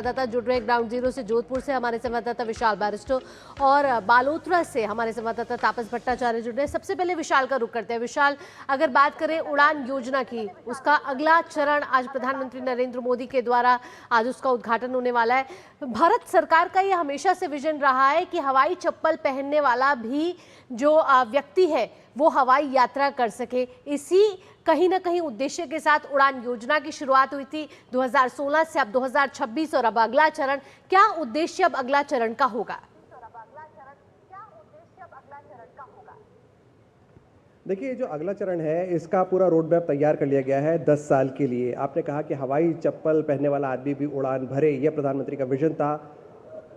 संवाददाता जुड़ रहे ग्राउंड जीरो से जोधपुर से हमारे संवाददाता विशाल बैरिस्टो और बालोतरा से हमारे संवाददाता तापस भट्टाचार्य जुड़ रहे हैं। सबसे पहले विशाल का रुख करते हैं। विशाल, अगर बात करें उड़ान योजना की, उसका अगला चरण आज प्रधानमंत्री नरेंद्र मोदी के द्वारा आज उसका उद्घाटन होने वाला है। भारत सरकार का ये हमेशा से विजन रहा है कि हवाई चप्पल पहनने वाला भी जो व्यक्ति है वो हवाई यात्रा कर सके। इसी कहीं ना कहीं उद्देश्य के साथ उड़ान योजना की शुरुआत हुई थी 2016 से अब 2026 और अब अगला चरण। क्या उद्देश्य अब अगला चरण का होगा? देखिए, जो अगला चरण है इसका पूरा रोड मैप तैयार कर लिया गया है 10 साल के लिए। आपने कहा कि हवाई चप्पल पहनने वाला आदमी भी उड़ान भरे, यह प्रधानमंत्री का विजन था।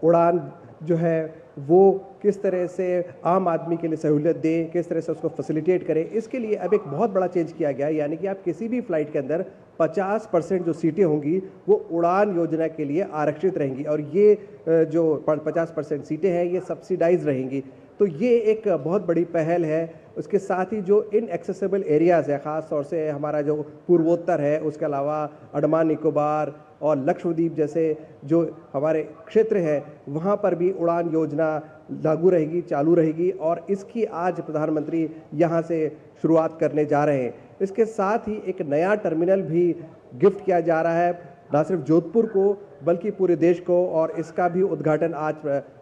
उड़ान जो है वो किस तरह से आम आदमी के लिए सहूलियत दे, किस तरह से उसको फैसिलिटेट करे, इसके लिए अब एक बहुत बड़ा चेंज किया गया है। यानी कि आप किसी भी फ्लाइट के अंदर 50% जो सीटें होंगी वो उड़ान योजना के लिए आरक्षित रहेंगी और ये जो 50% सीटें हैं ये सब्सिडाइज रहेंगी। तो ये एक बहुत बड़ी पहल है। उसके साथ ही जो इनएक्सेसिबल एरियाज़ है, ख़ास तौर से हमारा जो पूर्वोत्तर है, उसके अलावा अंडमान निकोबार और लक्षद्वीप जैसे जो हमारे क्षेत्र हैं, वहाँ पर भी उड़ान योजना लागू रहेगी, चालू रहेगी और इसकी आज प्रधानमंत्री यहाँ से शुरुआत करने जा रहे हैं। इसके साथ ही एक नया टर्मिनल भी गिफ्ट किया जा रहा है, ना सिर्फ जोधपुर को बल्कि पूरे देश को, और इसका भी उद्घाटन आज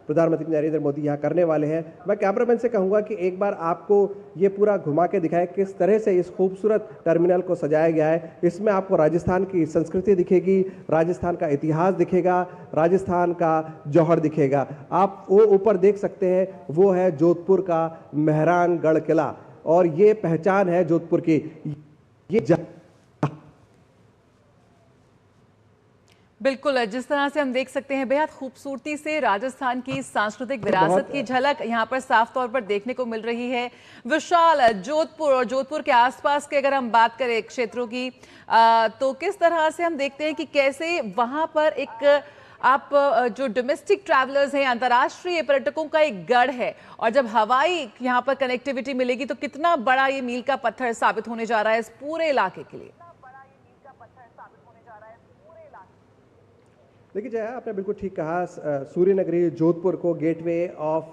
प्रधानमंत्री नरेंद्र मोदी यहाँ करने वाले हैं। मैं कैमरामैन से कहूँगा कि एक बार आपको ये पूरा घुमा के दिखाएं किस तरह से इस खूबसूरत टर्मिनल को सजाया गया है। इसमें आपको राजस्थान की संस्कृति दिखेगी, राजस्थान का इतिहास दिखेगा, राजस्थान का जौहर दिखेगा। आप वो ऊपर देख सकते हैं, वो है जोधपुर का मेहरानगढ़ किला और ये पहचान है जोधपुर की। ये बिल्कुल, जिस तरह से हम देख सकते हैं बेहद खूबसूरती से राजस्थान की सांस्कृतिक विरासत की झलक यहाँ पर साफ तौर पर देखने को मिल रही है। विशाल, जोधपुर और जोधपुर के आसपास के अगर हम बात करें क्षेत्रों की, तो किस तरह से हम देखते हैं कि कैसे वहाँ पर एक आप जो डोमेस्टिक ट्रैवलर्स हैं, अंतर्राष्ट्रीय पर्यटकों का एक गढ़ है, और जब हवाई यहाँ पर कनेक्टिविटी मिलेगी तो कितना बड़ा ये मील का पत्थर साबित होने जा रहा है इस पूरे इलाके के लिए। देखिए जया, आपने बिल्कुल ठीक कहा। सूर्य नगरी जोधपुर को गेटवे ऑफ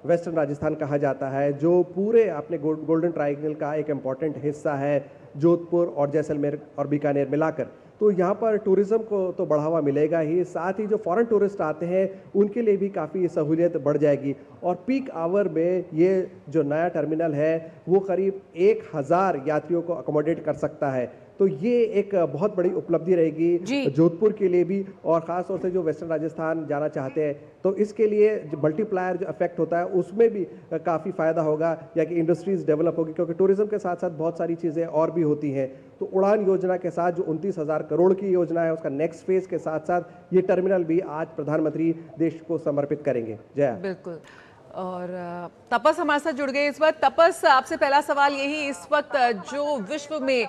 वेस्टर्न राजस्थान कहा जाता है, जो पूरे अपने गोल्डन ट्रायंगल का एक इम्पॉर्टेंट हिस्सा है, जोधपुर और जैसलमेर और बीकानेर मिलाकर। तो यहाँ पर टूरिज़्म को तो बढ़ावा मिलेगा ही, साथ ही जो फॉरेन टूरिस्ट आते हैं उनके लिए भी काफ़ी सहूलियत बढ़ जाएगी। और पीक आवर में ये जो नया टर्मिनल है वो करीब 1000 यात्रियों को अकोमोडेट कर सकता है। तो ये एक बहुत बड़ी उपलब्धि रहेगी जोधपुर के लिए भी, और ख़ास तौर से जो वेस्टर्न राजस्थान जाना चाहते हैं तो इसके लिए जो मल्टीप्लायर जो इफेक्ट होता है उसमें भी काफ़ी फ़ायदा होगा, या कि इंडस्ट्रीज़ डेवलप होगी, क्योंकि टूरिज़्म के साथ साथ बहुत सारी चीज़ें और भी होती हैं। तो उड़ान योजना के साथ जो 29,000 करोड़ की योजना है उसका नेक्स्ट फेज़ के साथ साथ ये टर्मिनल भी आज प्रधानमंत्री देश को समर्पित करेंगे। जय। बिल्कुल। और तपस हमारे साथ जुड़ गए इस वक्त। तपस, आपसे पहला सवाल यही, इस वक्त जो विश्व में